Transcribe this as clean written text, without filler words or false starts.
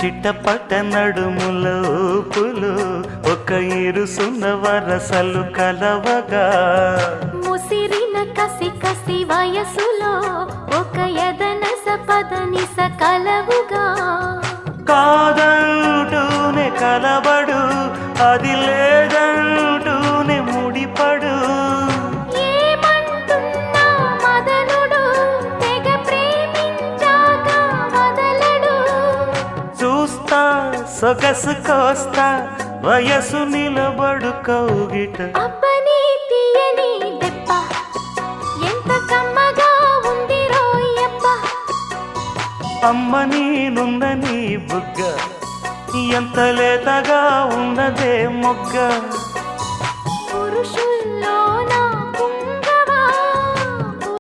చిట్టపట్ట నడుముల ఊపులు ఒక ఇరుసున్న వరసలు కలవగా ముసిరిన కసి కసి వయసులో ఒక ఎదనస పదనిస కలవుగా కాదంటూనే కలబడు అది లేదంటూనే ముడిపడు ఏమంటున్నా మదనుడు తెగ ప్రేమించాక వదలడు చూస్తా సొగసు కోస్తా వయసు నిలబడు కౌగిట అబ్బని తీయని దెబ్బ ఎంత కమ్మగా ఉంది రోయబ్బ అమ్మ నేనున్న నీ బుగ్గ ఎంత లేతగా ఉన్నదే మొగ్గ